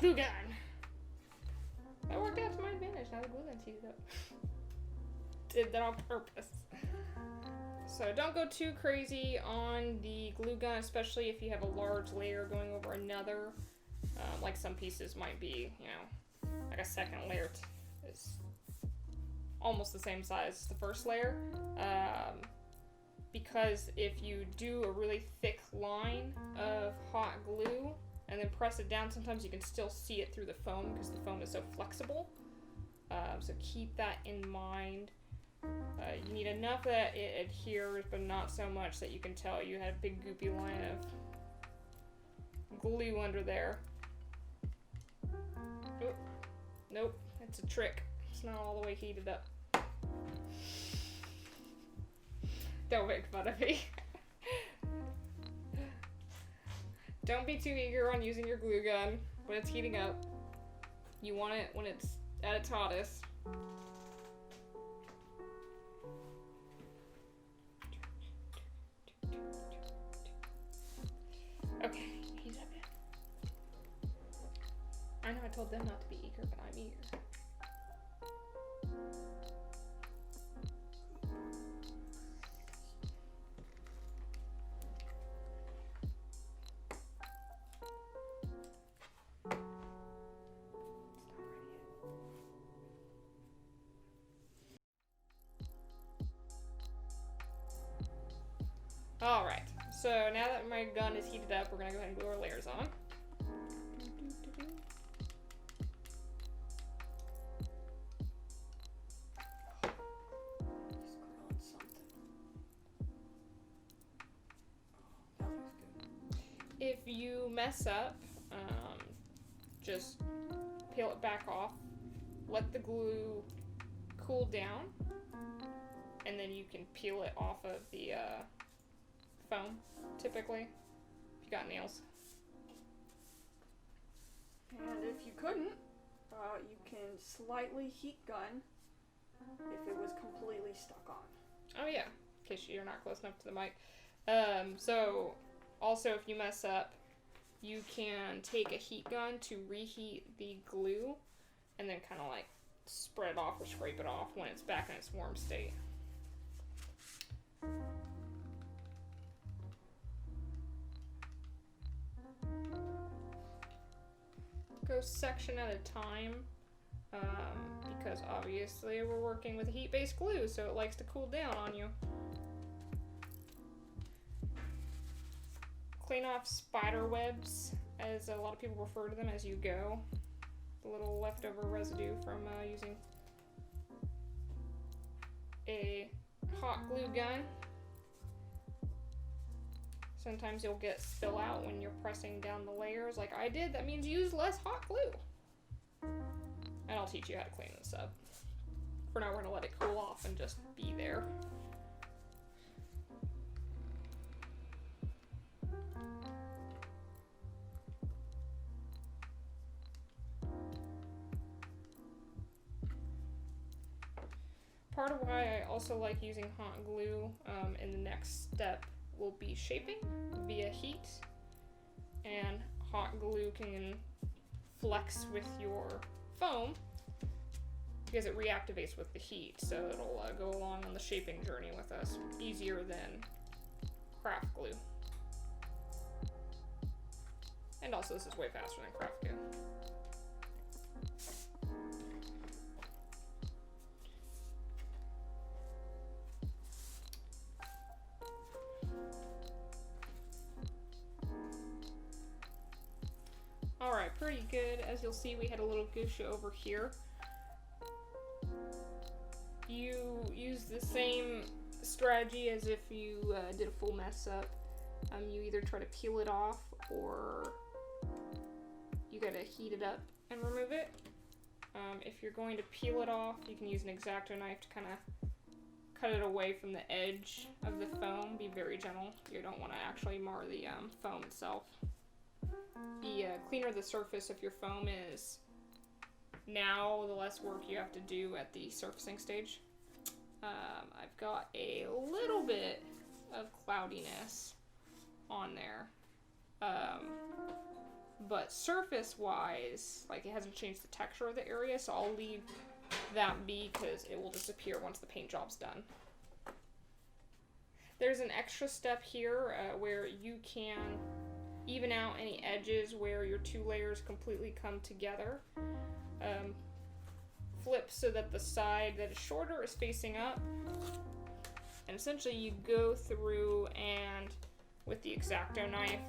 glue gun. That worked out to my advantage. Now the glue gun's heated up. Did that on purpose. So don't go too crazy on the glue gun, especially if you have a large layer going over another. Like some pieces might be, you know, like a second layer is almost the same size as the first layer. Because if you do a really thick line of hot glue and then press it down, sometimes you can still see it through the foam because the foam is so flexible. So keep that in mind. You need enough that it adheres, but not so much that you can tell you had a big goopy line of glue under there. Oh, nope, it's a trick. It's not all the way heated up. Don't make fun of me. Don't be too eager on using your glue gun when it's heating up. You want it when it's at its hottest. Okay, heat up it. I know I told them not to be eager, but I'm eager. Alright, so now that my gun is heated up, we're going to go ahead and glue our layers on. If you mess up, just peel it back off, let the glue cool down, and then you can peel it off of the foam, typically, if you got nails. And if you couldn't, you can slightly heat gun if it was completely stuck on. Oh yeah, in case you're not close enough to the mic. So, also if you mess up, you can take a heat gun to reheat the glue and then kind of like spread it off or scrape it off when it's back in its warm state. Go section at a time, because obviously we're working with heat-based glue, so it likes to cool down on you. Clean off spider webs, as a lot of people refer to them, as you go. The little leftover residue from using a hot glue gun. Sometimes you'll get spill out when you're pressing down the layers like I did. That means use less hot glue. And I'll teach you how to clean this up. For now, we're gonna let it cool off and just be there. Part of why I also like using hot glue in the next step will be shaping via heat, and hot glue can flex with your foam because it reactivates with the heat, so it'll go along on the shaping journey with us easier than craft glue. And also this is way faster than craft glue. Alright, pretty good. As you'll see, we had a little gusha over here. You use the same strategy as if you did a full mess up. You either try to peel it off, or you gotta heat it up and remove it. If you're going to peel it off, you can use an X-Acto knife to kind of cut it away from the edge of the foam. Be very gentle. You don't want to actually mar the foam itself. The cleaner the surface of your foam is now, the less work you have to do at the surfacing stage. I've got a little bit of cloudiness on there. But surface-wise, like, it hasn't changed the texture of the area, so I'll leave that be because it will disappear once the paint job's done. There's an extra step here where you can even out any edges where your two layers completely come together. Flip so that the side that is shorter is facing up. And essentially you go through and with the X-Acto knife,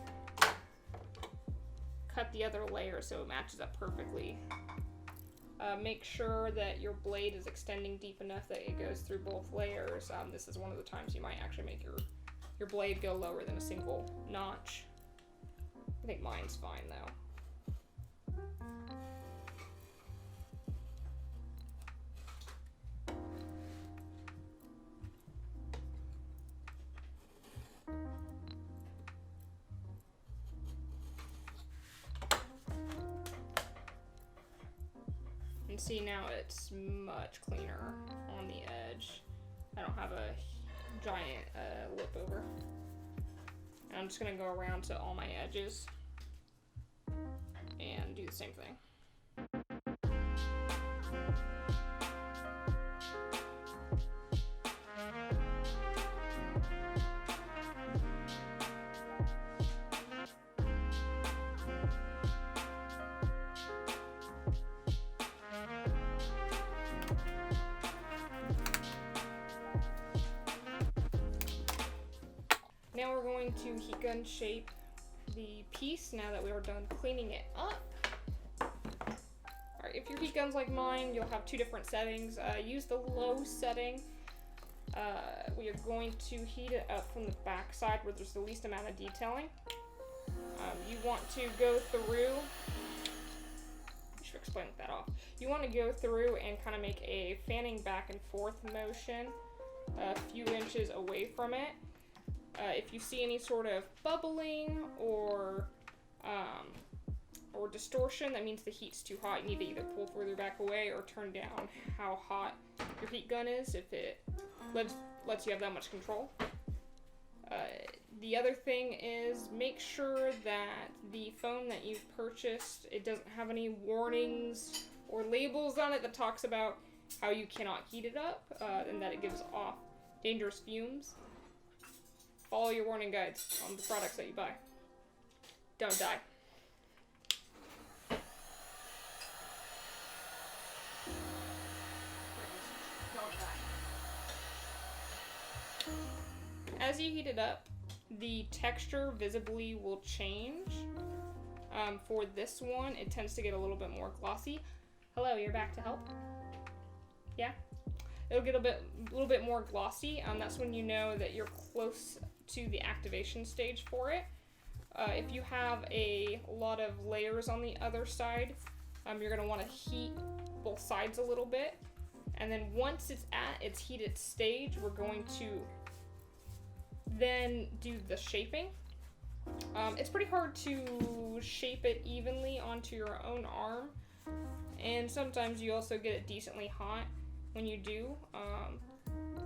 cut the other layer so it matches up perfectly. Make sure that your blade is extending deep enough that it goes through both layers. This is one of the times you might actually make your blade go lower than a single notch. I think mine's fine though. And see, now it's much cleaner on the edge. I don't have a giant lip over. And I'm just gonna go around to all my edges and do the same thing. Now we're going to heat gun shape the piece now that we are done cleaning it up. Alright, if your heat gun's like mine, you'll have two different settings. Use the low setting. We are going to heat it up from the back side where there's the least amount of detailing. You want to go through, I should explain that off. You want to go through and kind of make a fanning back and forth motion a few inches away from it. If you see any sort of bubbling or distortion, that means the heat's too hot. You need to either pull further back away or turn down how hot your heat gun is if it lets you have that much control. The other thing is make sure that the foam that you've purchased, it doesn't have any warnings or labels on it that talks about how you cannot heat it up and that it gives off dangerous fumes. Follow your warning guides on the products that you buy. Don't die. As you heat it up, the texture visibly will change. For this one, it tends to get a little bit more glossy. Hello, you're back to help? Yeah? It'll get a little bit more glossy. That's when you know that you're close to the activation stage for it. If you have a lot of layers on the other side, you're going to want to heat both sides a little bit. And then once it's at its heated stage, we're going to then do the shaping. It's pretty hard to shape it evenly onto your own arm. And sometimes you also get it decently hot when you do.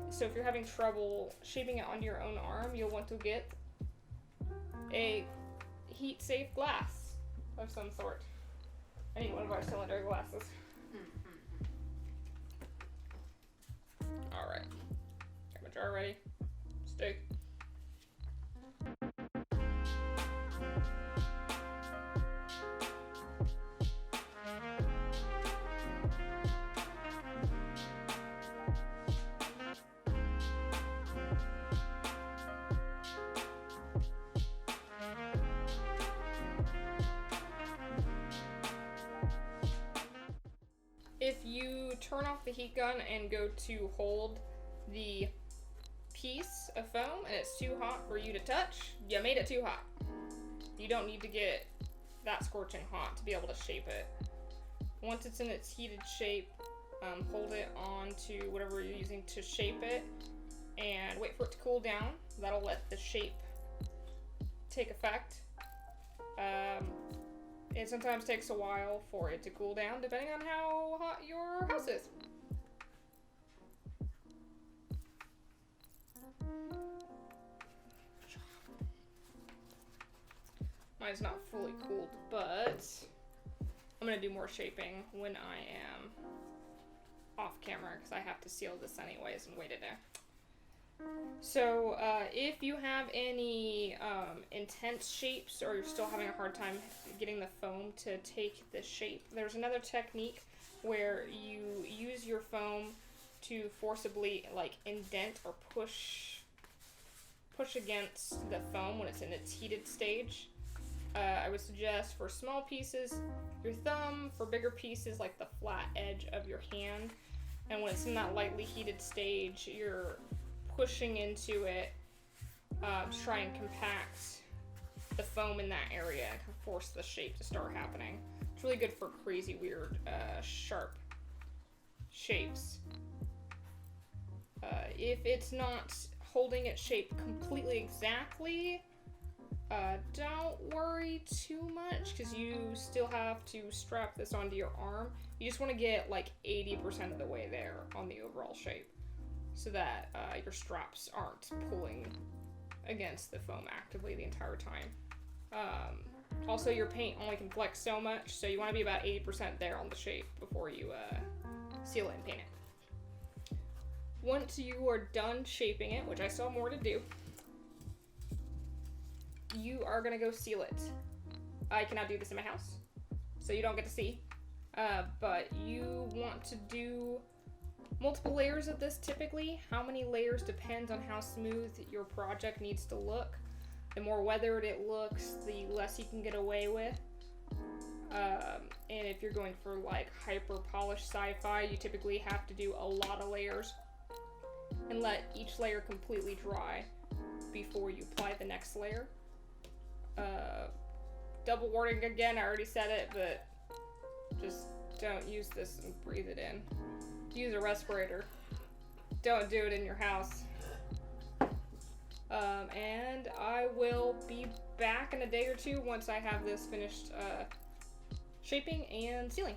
So if you're having trouble shaping it onto your own arm, you'll want to get a heat-safe glass of some sort. I need one of our cylinder glasses. Alright. Got my jar ready. Steak. If you turn off the heat gun and go to hold the piece of foam and it's too hot for you to touch, you made it too hot. You don't need to get that scorching hot to be able to shape it. Once it's in its heated shape, hold it onto whatever you're using to shape it and wait for it to cool down. That'll let the shape take effect. It sometimes takes a while for it to cool down, depending on how hot your house is. My is not fully cooled, but I'm gonna do more shaping when I am off camera because I have to seal this anyways and wait it out. So if you have any intense shapes or you're still having a hard time getting the foam to take the shape, there's another technique where you use your foam to forcibly like indent or push against the foam when it's in its heated stage. I would suggest for small pieces your thumb, for bigger pieces like the flat edge of your hand, and when it's in that lightly heated stage you're pushing into it to try and compact the foam in that area and force the shape to start happening. It's really good for crazy weird sharp shapes. If it's not holding its shape completely exactly, don't worry too much because you still have to strap this onto your arm. You just want to get like 80% of the way there on the overall shape so that your straps aren't pulling against the foam actively the entire time. Also, your paint only can flex so much, so you want to be about 80% there on the shape before you seal it and paint it. Once you are done shaping it, which I still have more to do, you are going to go seal it. I cannot do this in my house, so you don't get to see. But you want to do multiple layers of this typically. How many layers depends on how smooth your project needs to look. The more weathered it looks, the less you can get away with. And if you're going for like hyper polished sci-fi, you typically have to do a lot of layers and let each layer completely dry before you apply the next layer. Double warning again, I already said it, but just don't use this and breathe it in. Use a respirator. Don't do it in your house. And I will be back in a day or two once I have this finished shaping and sealing.